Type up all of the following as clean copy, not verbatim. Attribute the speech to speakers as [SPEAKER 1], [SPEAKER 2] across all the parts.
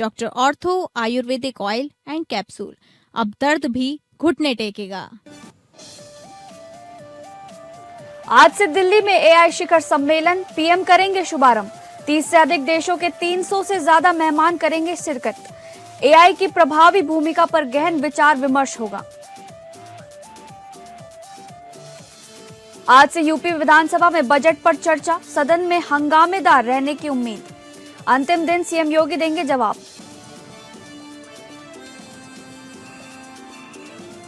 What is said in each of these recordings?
[SPEAKER 1] Doctor ortho Ayurvedic oil and capsule. अब दर्द भी घुटने टेकेगा।
[SPEAKER 2] आज से दिल्ली में एआई शिखर सम्मेलन, पीएम करेंगे शुभारंभ। 30 से अधिक देशों के 300 से ज्यादा मेहमान करेंगे शिरकत। एआई की प्रभावी भूमिका पर गहन विचार विमर्श होगा। आज से यूपी विधानसभा में बजट पर चर्चा, सदन में हंगामेदार रहने की उम्मीद। अंतिम दिन सीएम योगी देंगे जवाब।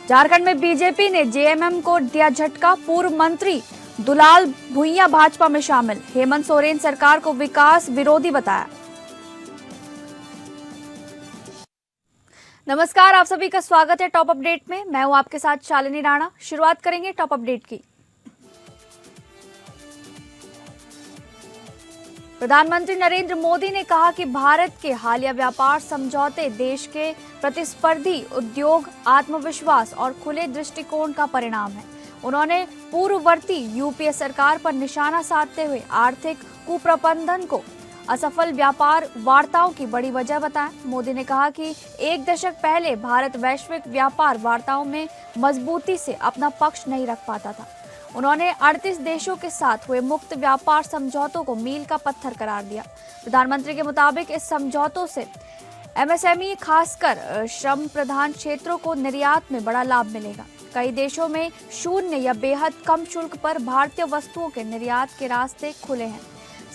[SPEAKER 2] झारखंड में बीजेपी ने जेएमएम को दिया झटका, पूर्व मंत्री दुलाल भुइयां भाजपा में शामिल। हेमंत सोरेन सरकार को विकास विरोधी बताया। नमस्कार, आप सभी का स्वागत है टॉप अपडेट में। मैं हूं आपके साथ शालिनी राणा। शुरुआत करेंगे टॉप अपडेट की। प्रधानमंत्री नरेंद्र मोदी ने कहा कि भारत के हालिया व्यापार समझौते देश के प्रतिस्पर्धी उद्योग, आत्मविश्वास और खुले दृष्टिकोण का परिणाम है। उन्होंने पूर्ववर्ती यूपीए सरकार पर निशाना साधते हुए आर्थिक कुप्रबंधन को असफल व्यापार वार्ताओं की बड़ी वजह बताया। मोदी ने कहा कि एक दशक पहले भारत वैश्विक व्यापार वार्ताओं में मजबूती से अपना पक्ष नहीं रख पाता था। उन्होंने 38 देशों के साथ हुए मुक्त व्यापार समझौतों को मील का पत्थर करार दिया। प्रधानमंत्री के मुताबिक इस समझौतों से एमएसएमई, खासकर श्रम प्रधान क्षेत्रों को निर्यात में बड़ा लाभ मिलेगा। कई देशों में शून्य या बेहद कम शुल्क पर भारतीय वस्तुओं के निर्यात के रास्ते खुले हैं।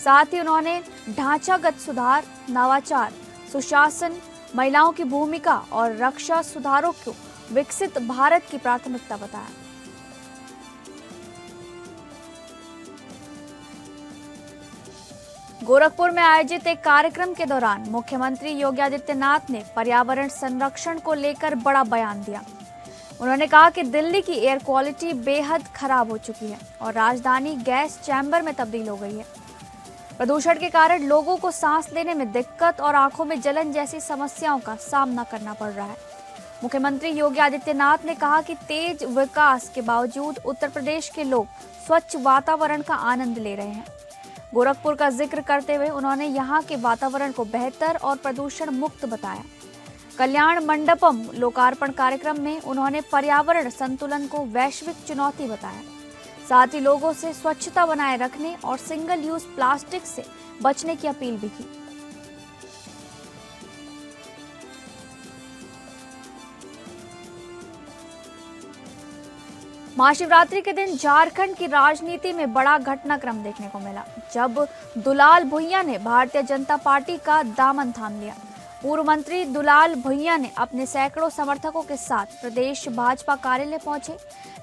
[SPEAKER 2] साथ ही उन्होंने ढांचागत सुधार, नवाचार, सुशासन, महिलाओं की भूमिका और रक्षा सुधारों को विकसित भारत की प्राथमिकता बताया। गोरखपुर में आयोजित एक कार्यक्रम के दौरान मुख्यमंत्री योगी आदित्यनाथ ने पर्यावरण संरक्षण को लेकर बड़ा बयान दिया। उन्होंने कहा कि दिल्ली की एयर क्वालिटी बेहद खराब हो चुकी है और राजधानी गैस चैम्बर में तब्दील हो गई है। प्रदूषण के कारण लोगों को सांस लेने में दिक्कत और आंखों में जलन जैसी समस्याओं का सामना करना पड़ रहा है। मुख्यमंत्री योगी आदित्यनाथ ने कहा कि तेज विकास के बावजूद उत्तर प्रदेश के लोग स्वच्छ वातावरण का आनंद ले रहे हैं। गोरखपुर का जिक्र करते हुए उन्होंने यहाँ के वातावरण को बेहतर और प्रदूषण मुक्त बताया। कल्याण मंडपम लोकार्पण कार्यक्रम में उन्होंने पर्यावरण संतुलन को वैश्विक चुनौती बताया। साथ ही लोगों से स्वच्छता बनाए रखने और सिंगल यूज प्लास्टिक से बचने की अपील भी की। महाशिवरात्रि के दिन झारखंड की राजनीति में बड़ा घटनाक्रम देखने को मिला, जब दुलाल भुइयां ने भारतीय जनता पार्टी का दामन थाम लिया। पूर्व मंत्री दुलाल भुइयां ने अपने सैकड़ों समर्थकों के साथ प्रदेश भाजपा कार्यालय पहुंचे,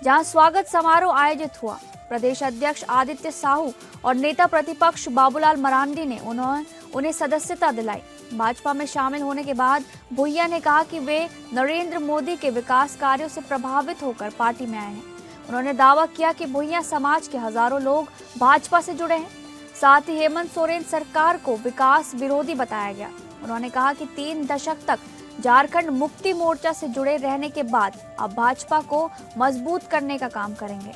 [SPEAKER 2] जहां स्वागत समारोह आयोजित हुआ। प्रदेश अध्यक्ष आदित्य साहू और नेता प्रतिपक्ष बाबूलाल मरांडी ने उन्हें सदस्यता दिलाई। भाजपा में शामिल होने के बाद भुइयां ने कहा कि वे नरेंद्र मोदी के विकास कार्यों से प्रभावित होकर पार्टी में आए हैं। उन्होंने दावा किया कि भुइयां समाज के हजारों लोग भाजपा से जुड़े हैं। साथ ही हेमंत सोरेन सरकार को विकास विरोधी बताया गया। उन्होंने कहा कि 3 दशक तक झारखंड मुक्ति मोर्चा से जुड़े रहने के बाद अब भाजपा को मजबूत करने का काम करेंगे।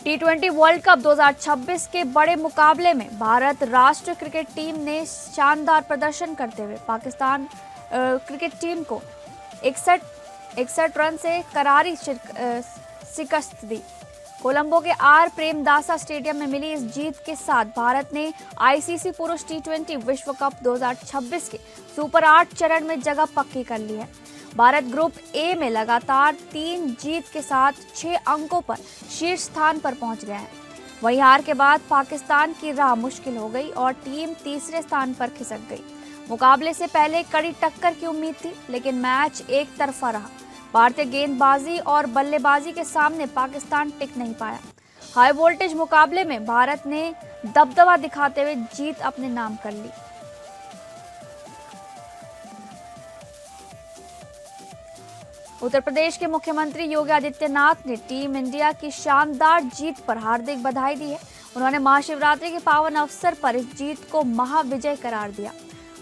[SPEAKER 2] T20 वर्ल्ड कप 2026 के बड़े मुकाबले में भारत राष्ट्रीय क्रिकेट टीम ने शानदार प्रदर्शन करते हुए पाकिस्तान क्रिकेट टीम को 61 रन से करारी शिकस्त दी। कोलंबो के आर प्रेमदासा स्टेडियम में मिली इस जीत के साथ भारत ने आईसीसी पुरुष T20 विश्व कप 2026 के सुपर 8 चरण में जगह पक्की कर ली है। भारत ग्रुप ए में लगातार 3 जीत के साथ 6 अंकों पर शीर्ष स्थान पर पहुंच गया है। वहीं हार के बाद पाकिस्तान की राह मुश्किल हो गई और टीम तीसरे स्थान पर खिसक गई। मुकाबले से पहले कड़ी टक्कर की उम्मीद थी, लेकिन मैच एक तरफा रहा। भारतीय गेंदबाजी और बल्लेबाजी के सामने पाकिस्तान टिक नहीं पाया। हाई वोल्टेज मुकाबले में भारत ने दबदबा दिखाते हुए जीत अपने नाम कर ली। उत्तर प्रदेश के मुख्यमंत्री योगी आदित्यनाथ ने टीम इंडिया की शानदार जीत पर हार्दिक बधाई दी है। उन्होंने महाशिवरात्रि के पावन अवसर पर इस जीत को महाविजय करार दिया।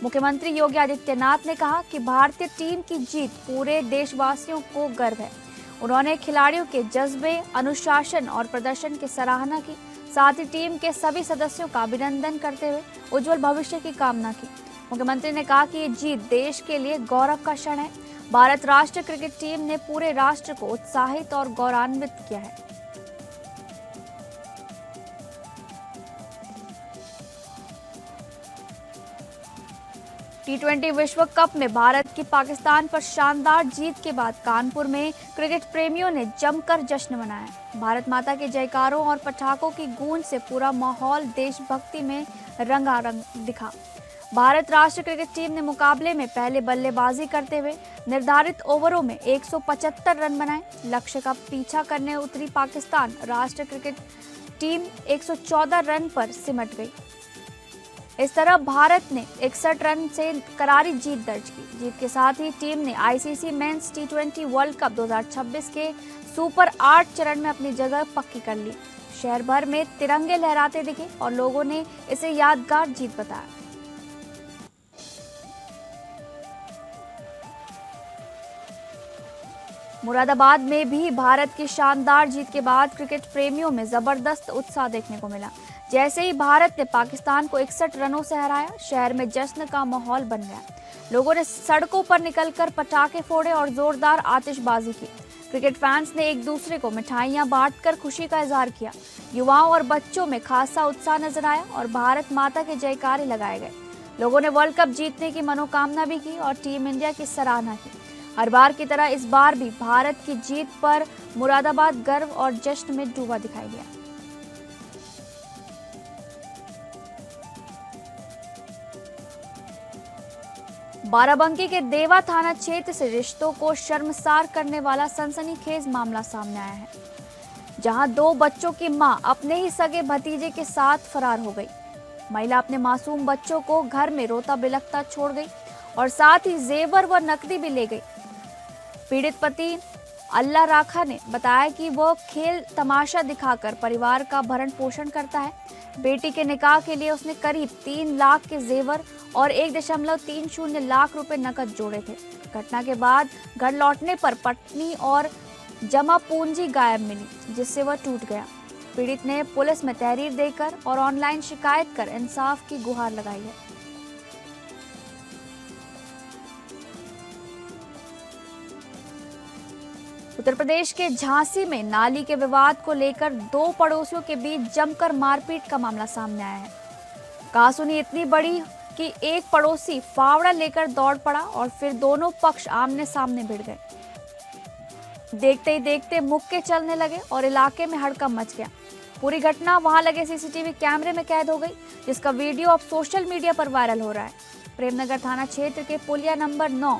[SPEAKER 2] मुख्यमंत्री योगी आदित्यनाथ ने कहा कि भारतीय टीम की जीत पूरे देशवासियों को गर्व है। उन्होंने खिलाड़ियों के जज्बे, अनुशासन और प्रदर्शन की सराहना की। साथ ही टीम के सभी सदस्यों का अभिनंदन करते हुए उज्जवल भविष्य की कामना की। मुख्यमंत्री ने कहा कि ये जीत देश के लिए गौरव का क्षण है। भारत राष्ट्रीय क्रिकेट टीम ने पूरे राष्ट्र को उत्साहित और गौरवान्वित किया है। टी20 विश्व कप में भारत की पाकिस्तान पर शानदार जीत के बाद कानपुर में क्रिकेट प्रेमियों ने जमकर जश्न मनाया। भारत माता के जयकारों और पटाखों की गूंज से पूरा माहौल देशभक्ति में रंगारंग दिखा। भारत राष्ट्रीय क्रिकेट टीम ने मुकाबले में पहले बल्लेबाजी करते हुए निर्धारित ओवरों में 175 रन बनाए। लक्ष्य का पीछा करने उतरी पाकिस्तान राष्ट्रीय क्रिकेट टीम 114 रन पर सिमट गई। इस तरह भारत ने 61 रन से करारी जीत दर्ज की। जीत के साथ ही टीम ने आईसीसी मेंस टी20 वर्ल्ड कप 2026 के सुपर 8 चरण में अपनी जगह पक्की कर ली। शहर भर में तिरंगे लहराते दिखे और लोगों ने इसे यादगार जीत बताया। मुरादाबाद में भी भारत की शानदार जीत के बाद क्रिकेट प्रेमियों में जबरदस्त उत्साह देखने को मिला। जैसे ही भारत ने पाकिस्तान को 61 रनों से हराया, शहर में जश्न का माहौल बन गया। लोगों ने सड़कों पर निकलकर पटाखे फोड़े और जोरदार आतिशबाजी की। क्रिकेट फैंस ने एक दूसरे को मिठाइयां बांटकर खुशी का इजहार किया। युवाओं और बच्चों में खासा उत्साह नजर आया और भारत माता के जयकारे लगाए गए। लोगों ने वर्ल्ड कप जीतने की मनोकामना भी की और टीम इंडिया की सराहना की। हर बार की तरह इस बार भी भारत की जीत पर मुरादाबाद गर्व और जश्न में डूबा दिखाई दिया। बाराबंकी के देवा थाना क्षेत्र से रिश्तों को शर्मसार करने वाला सनसनीखेज मामला सामने आया है, जहां 2 बच्चों की मां अपने ही सगे भतीजे के साथ फरार हो गई। महिला अपने मासूम बच्चों को घर में रोता बिलखता छोड़ गई और साथ ही जेवर व नकदी भी ले गई। पीड़ित पति अल्लाह राखा ने बताया कि वो खेल तमाशा दिखाकर परिवार का भरण पोषण करता है। बेटी के निकाह के लिए उसने करीब 3 लाख के जेवर और 1.30 लाख रुपए नकद जोड़े थे। घटना के बाद घर लौटने पर पत्नी और जमा पूंजी गायब मिली, जिससे वह टूट गया। पीड़ित ने पुलिस में तहरीर देकर और ऑनलाइन शिकायत कर इंसाफ की गुहार लगाई है। उत्तर प्रदेश के झांसी में नाली के विवाद को लेकर 2 पड़ोसियों के बीच जमकर मारपीट का मामला सामने आया है। कहासुनी इतनी बड़ी कि एक पड़ोसी फावड़ा लेकर दौड़ पड़ा और फिर दोनों पक्ष आमने सामने भिड़ गए। देखते ही देखते मुक्के चलने लगे और इलाके में हड़कंप मच गया। पूरी घटना वहां लगे सीसीटीवी कैमरे में कैद हो गई, जिसका वीडियो अब सोशल मीडिया पर वायरल हो रहा है। प्रेमनगर थाना क्षेत्र के पुलिया नंबर 9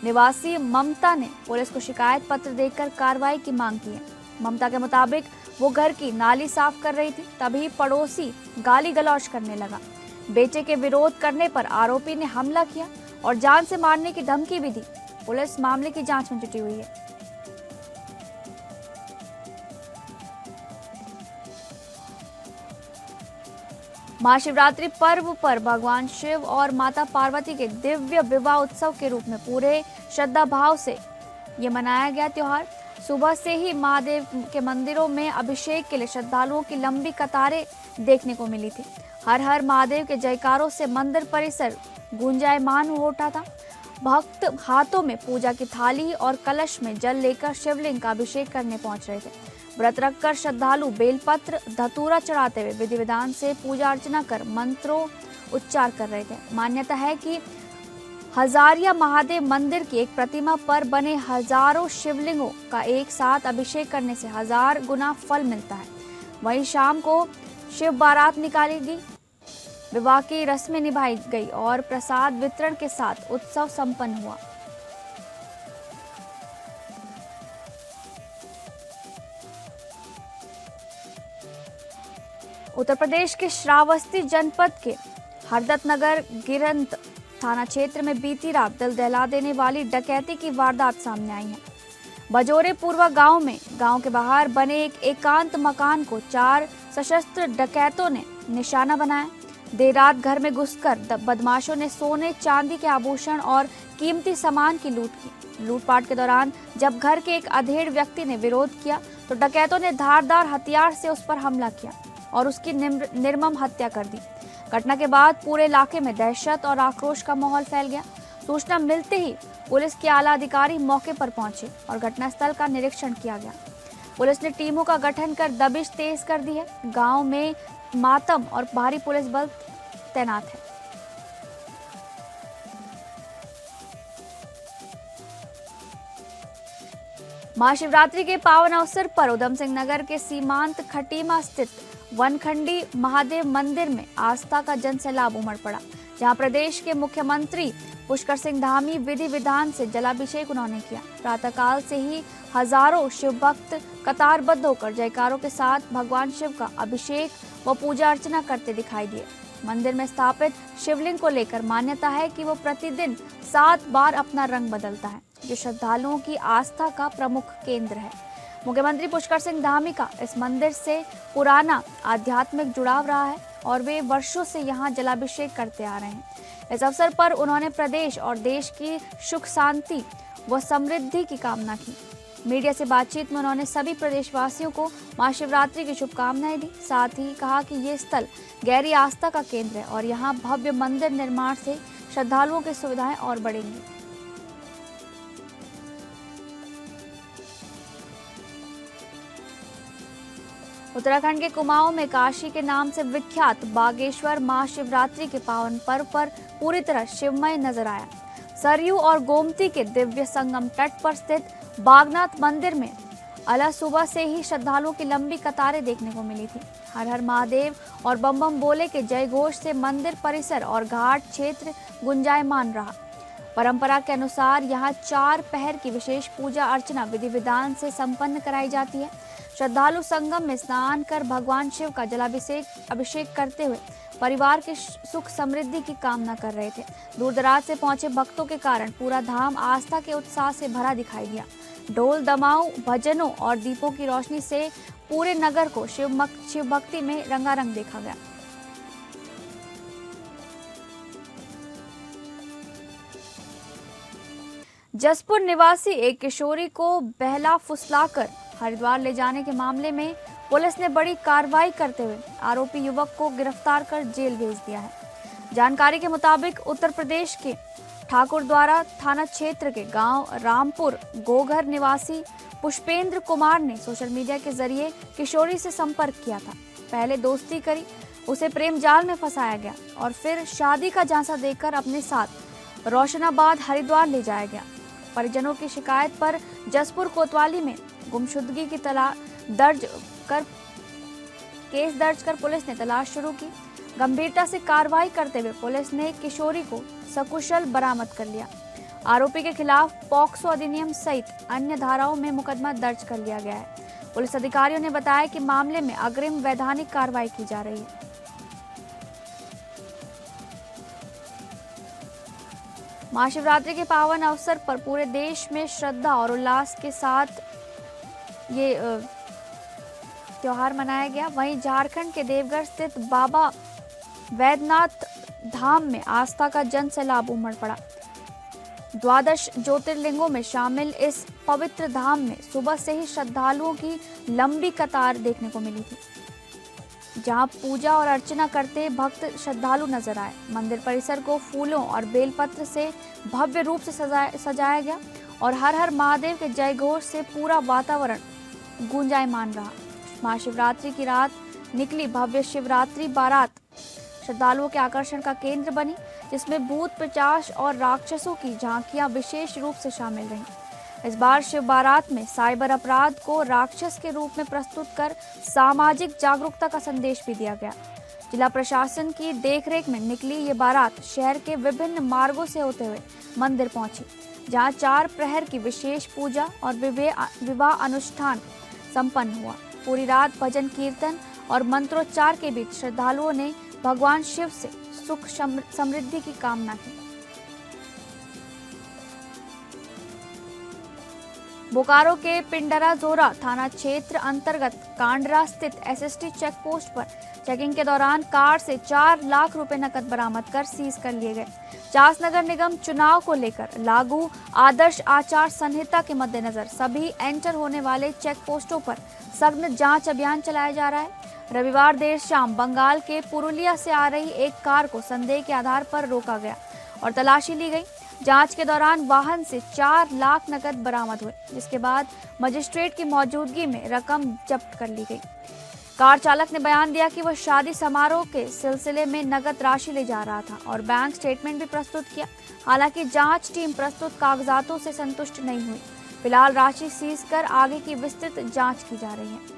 [SPEAKER 2] निवासी ममता ने पुलिस को शिकायत पत्र देकर कार्रवाई की मांग की है। ममता के मुताबिक वो घर की नाली साफ कर रही थी, तभी पड़ोसी गाली गलौज करने लगा। बेटे के विरोध करने पर आरोपी ने हमला किया और जान से मारने की धमकी भी दी। पुलिस मामले की जांच में जुटी हुई है। महाशिवरात्रि पर्व पर भगवान शिव और माता पार्वती के दिव्य विवाह उत्सव के रूप में पूरे श्रद्धा भाव से ये मनाया गया त्योहार। सुबह से ही महादेव के मंदिरों में अभिषेक के लिए श्रद्धालुओं की लंबी कतारें देखने को मिली थी। हर हर महादेव के जयकारों से मंदिर परिसर गूंजायमान हो उठा था। भक्त हाथों में पूजा की थाली और कलश में जल लेकर शिवलिंग का अभिषेक करने पहुंच रहे थे। व्रत रखकर श्रद्धालु बेलपत्र धतूरा चढ़ाते हुए विधि विधान से पूजा अर्चना कर मंत्रों उच्चार कर रहे थे। मान्यता है कि हजारिया महादेव मंदिर की एक प्रतिमा पर बने हजारों शिवलिंगों का एक साथ अभिषेक करने से 1000 गुना फल मिलता है। वहीं शाम को शिव बारात निकाली गई, विवाह की रस्में निभाई गई और प्रसाद वितरण के साथ उत्सव संपन्न हुआ। उत्तर प्रदेश के श्रावस्ती जनपद के हरदत्तनगर गिरंत थाना क्षेत्र में बीती रात दिल दहला देने वाली डकैती की वारदात सामने आई है। बजोरे पूर्वा गांव में गांव के बाहर बने एक एकांत मकान को 4 सशस्त्र डकैतों ने निशाना बनाया। देर रात घर में घुसकर बदमाशों ने सोने चांदी के आभूषण और कीमती सामान की लूट की। लूटपाट के दौरान जब घर के एक अधेड़ व्यक्ति ने विरोध किया तो डकैतों ने धारदार हथियार से उस पर हमला किया। और उसकी निर्मम हत्या कर दी। घटना के बाद पूरे इलाके में दहशत और आक्रोश का माहौल फैल गया। सूचना मिलते ही पुलिस के आला अधिकारी मौके पर पहुंचे और घटनास्थल का निरीक्षण किया गया। पुलिस ने टीमों का गठन कर दबिश तेज कर दी है। गांव में मातम और भारी पुलिस बल तैनात है। महाशिवरात्रि के पावन अवसर पर उधम सिंह नगर के सीमांत खटीमा स्थित वनखंडी महादेव मंदिर में आस्था का जनसैलाब उमड़ पड़ा, जहां प्रदेश के मुख्यमंत्री पुष्कर सिंह धामी विधि विधान से जलाभिषेक उन्होंने किया। प्रातःकाल से ही हजारों शिव भक्त कतारबद्ध होकर जयकारों के साथ भगवान शिव का अभिषेक व पूजा अर्चना करते दिखाई दिए। मंदिर में स्थापित शिवलिंग को लेकर मान्यता है कि वो प्रतिदिन 7 बार अपना रंग बदलता है, जो श्रद्धालुओं की आस्था का प्रमुख केंद्र है। मुख्यमंत्री पुष्कर सिंह धामी का इस मंदिर से पुराना आध्यात्मिक जुड़ाव रहा है और वे वर्षों से यहाँ जलाभिषेक करते आ रहे हैं। इस अवसर पर उन्होंने प्रदेश और देश की सुख शांति व समृद्धि की कामना की। मीडिया से बातचीत में उन्होंने सभी प्रदेशवासियों को महाशिवरात्रि की शुभकामनाएं दी। साथ ही कहा कि ये स्थल गहरी आस्था का केंद्र है और यहाँ भव्य मंदिर निर्माण से श्रद्धालुओं की सुविधाएं और बढ़ेंगी। उत्तराखंड के कुमाऊं में काशी के नाम से विख्यात बागेश्वर महाशिवरात्रि के पावन पर्व पर पूरी तरह शिवमय नजर आया। सरयू और गोमती के दिव्य संगम तट पर स्थित बागनाथ मंदिर में अला सुबह से ही श्रद्धालुओं की लंबी कतारें देखने को मिली थी। हर हर महादेव और बम बम बोले के जय घोष से मंदिर परिसर और घाट क्षेत्र गुंजायमान रहा। परंपरा के अनुसार यहाँ 4 पहर की विशेष पूजा अर्चना विधि विधान से संपन्न कराई जाती है। श्रद्धालु संगम में स्नान कर भगवान शिव का अभिषेक करते हुए परिवार की सुख समृद्धि की कामना कर रहे थे। दूर दराज से पहुंचे भक्तों के कारण पूरा धाम आस्था के उत्साह से भरा दिखाई दिया। ढोल दमाऊ, भजनों और दीपों की रोशनी से पूरे नगर को शिव भक्ति में रंगारंग देखा गया। जसपुर निवासी एक किशोरी को बहला फुसलाकर हरिद्वार ले जाने के मामले में पुलिस ने बड़ी कार्रवाई करते हुए आरोपी युवक को गिरफ्तार कर जेल भेज दिया है। जानकारी के मुताबिक उत्तर प्रदेश के ठाकुरद्वारा थाना क्षेत्र के गांव रामपुर गोघर निवासी पुष्पेंद्र कुमार ने सोशल मीडिया के जरिए किशोरी से संपर्क किया था। पहले दोस्ती करी, उसे प्रेम जाल में फंसाया गया और फिर शादी का झांसा देकर अपने साथ रोशनाबाद हरिद्वार ले जाया गया। परिजनों की शिकायत पर जसपुर कोतवाली में गुमशुदगी की केस दर्ज कर पुलिस ने तलाश शुरू की। गंभीरता से कार्रवाई करते हुए पुलिस ने किशोरी को सकुशल बरामद कर लिया। आरोपी के खिलाफ पॉक्सो अधिनियम सहित अन्य धाराओं में मुकदमा दर्ज कर लिया गया है। पुलिस अधिकारियों ने बताया कि मामले में अग्रिम वैधानिक कार्रवाई की जा रही है। महाशिवरात्रि के पावन अवसर पर पूरे देश में श्रद्धा और उल्लास के साथ ये त्योहार मनाया गया। वहीं झारखंड के देवघर स्थित बाबा वैद्यनाथ धाम में आस्था का जन सैलाब उमड़ पड़ा। 12 ज्योतिर्लिंगों में शामिल इस पवित्र धाम में सुबह से ही श्रद्धालुओं की लंबी कतार देखने को मिली थी, जहां पूजा और अर्चना करते भक्त श्रद्धालु नजर आए। मंदिर परिसर को फूलों और बेलपत्र से भव्य रूप से सजाया गया और हर हर महादेव के जय घोष से पूरा वातावरण गूंजायमान रहा। महाशिवरात्रि की रात निकली भव्य शिवरात्रि बारात श्रद्धालुओं के आकर्षण का केंद्र बनी, जिसमें भूत पिशाच और राक्षसों की झांकियां विशेष रूप से शामिल रहीं। इस बार शिव बारात में साइबर अपराध को राक्षस के रूप में प्रस्तुत कर सामाजिक जागरूकता का संदेश भी दिया गया। जिला प्रशासन की देखरेख में निकली ये बारात शहर के विभिन्न मार्गों से होते हुए मंदिर पहुंची, जहां 4 प्रहर की विशेष पूजा और विवाह अनुष्ठान संपन्न हुआ। पूरी रात भजन कीर्तन और मंत्रोच्चार के बीच श्रद्धालुओं ने भगवान शिव से सुख समृद्धि की कामना की। बोकारो के पिंडरा जोरा थाना क्षेत्र अंतर्गत कांडरा स्थित एसएसटी चेक पोस्ट पर चेकिंग के दौरान कार से 4 लाख रुपए नकद बरामद कर सीज कर लिए गए। चास नगर निगम चुनाव को लेकर लागू आदर्श आचार संहिता के मद्देनजर सभी एंटर होने वाले चेक पोस्टों पर सघन जांच अभियान चलाया जा रहा है। रविवार देर शाम बंगाल के पुरुलिया से आ रही एक कार को संदेह के आधार पर रोका गया और तलाशी ली गई। जांच के दौरान वाहन से 4 लाख नकद बरामद हुए, जिसके बाद मजिस्ट्रेट की मौजूदगी में रकम जब्त कर ली गई। कार चालक ने बयान दिया कि वह शादी समारोह के सिलसिले में नकद राशि ले जा रहा था और बैंक स्टेटमेंट भी प्रस्तुत किया। हालांकि जांच टीम प्रस्तुत कागजातों से संतुष्ट नहीं हुई। फिलहाल राशि सीज कर आगे की विस्तृत जांच की जा रही है।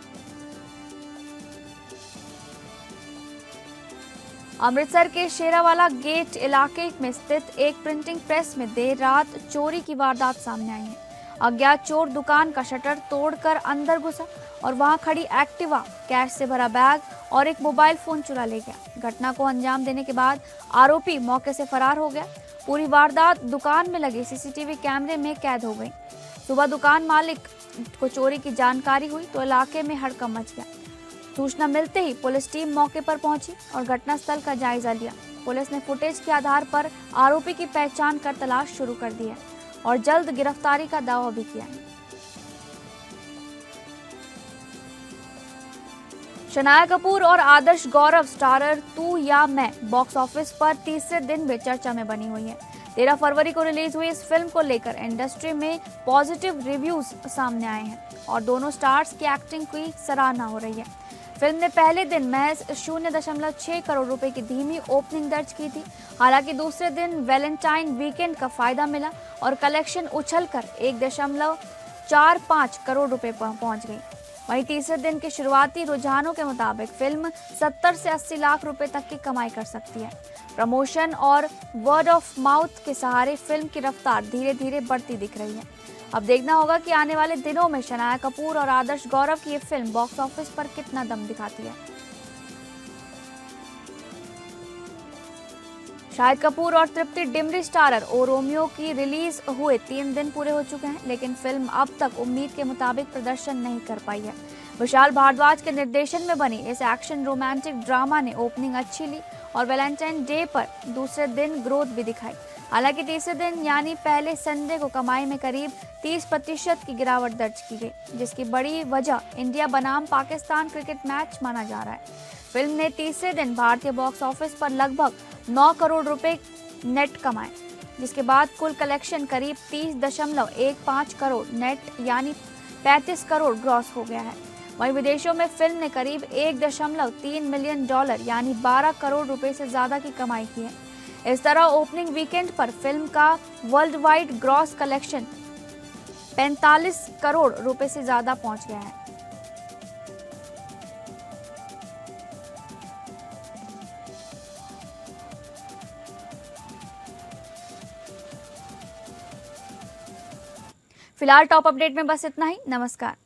[SPEAKER 2] अमृतसर के शेरावाला गेट इलाके में स्थित एक प्रिंटिंग प्रेस में देर रात चोरी की वारदात सामने आई है। अज्ञात चोर दुकान का शटर तोड़कर अंदर घुसा और वहां खड़ी एक्टिवा, कैश से भरा बैग और एक मोबाइल फोन चुरा ले गया। घटना को अंजाम देने के बाद आरोपी मौके से फरार हो गया। पूरी वारदात दुकान में लगे सीसीटीवी कैमरे में कैद हो गई। सुबह दुकान मालिक को चोरी की जानकारी हुई तो इलाके में हड़कंप मच गया। सूचना मिलते ही पुलिस टीम मौके पर पहुंची और घटनास्थल का जायजा लिया। पुलिस ने फुटेज के आधार पर आरोपी की पहचान कर तलाश शुरू कर दी है और जल्द गिरफ्तारी का दावा भी किया है। शनाया कपूर और आदर्श गौरव स्टारर तू या मैं बॉक्स ऑफिस पर तीसरे दिन भी चर्चा में बनी हुई है। 13 फरवरी को रिलीज हुई इस फिल्म को लेकर इंडस्ट्री में पॉजिटिव रिव्यूज सामने आए हैं और दोनों स्टार्स की एक्टिंग की सराहना हो रही है। फिल्म ने पहले दिन महज 0.6 करोड़ रुपए की धीमी ओपनिंग दर्ज की थी। हालांकि दूसरे दिन वैलेंटाइन वीकेंड का फायदा मिला और कलेक्शन उछलकर 1.45 करोड़ रुपए पहुंच गई। वहीं तीसरे दिन के शुरुआती रुझानों के मुताबिक फिल्म 70 से 80 लाख रुपए तक की कमाई कर सकती है। प्रमोशन और वर्ड ऑफ माउथ के सहारे फिल्म की रफ्तार धीरे धीरे बढ़ती दिख रही है। अब देखना होगा कि आने वाले दिनों में शनाया कपूर और आदर्श गौरव की ये फिल्म बॉक्स ऑफिस पर कितना दम दिखाती है। शाहिद कपूर और तृप्ति डिमरी स्टारर ओ रोमियो की रिलीज हुए 3 दिन पूरे हो चुके हैं, लेकिन फिल्म अब तक उम्मीद के मुताबिक प्रदर्शन नहीं कर पाई है। विशाल भारद्वाज के निर्देशन में बनी इस एक्शन रोमांटिक ड्रामा ने ओपनिंग अच्छी ली और वैलेंटाइन डे पर दूसरे दिन ग्रोथ भी दिखाई। हालांकि तीसरे दिन यानी पहले संडे को कमाई में करीब 30% की गिरावट दर्ज की गई, जिसकी बड़ी वजह इंडिया बनाम पाकिस्तान क्रिकेट मैच माना जा रहा है। फिल्म ने तीसरे दिन भारतीय बॉक्स ऑफिस पर लगभग 9 करोड़ रुपए नेट कमाए, जिसके बाद कुल कलेक्शन करीब 30.15 करोड़ नेट यानी 35 करोड़ ग्रॉस हो गया है। वहीं विदेशों में फिल्म ने करीब $1.3 मिलियन यानी 12 करोड़ रुपए से ज्यादा की कमाई की है। इस तरह ओपनिंग वीकेंड पर फिल्म का world wide gross collection 45 crore रुपए से ज्यादा पहुंच गया है। फिलहाल टॉप अपडेट में बस इतना ही। नमस्कार।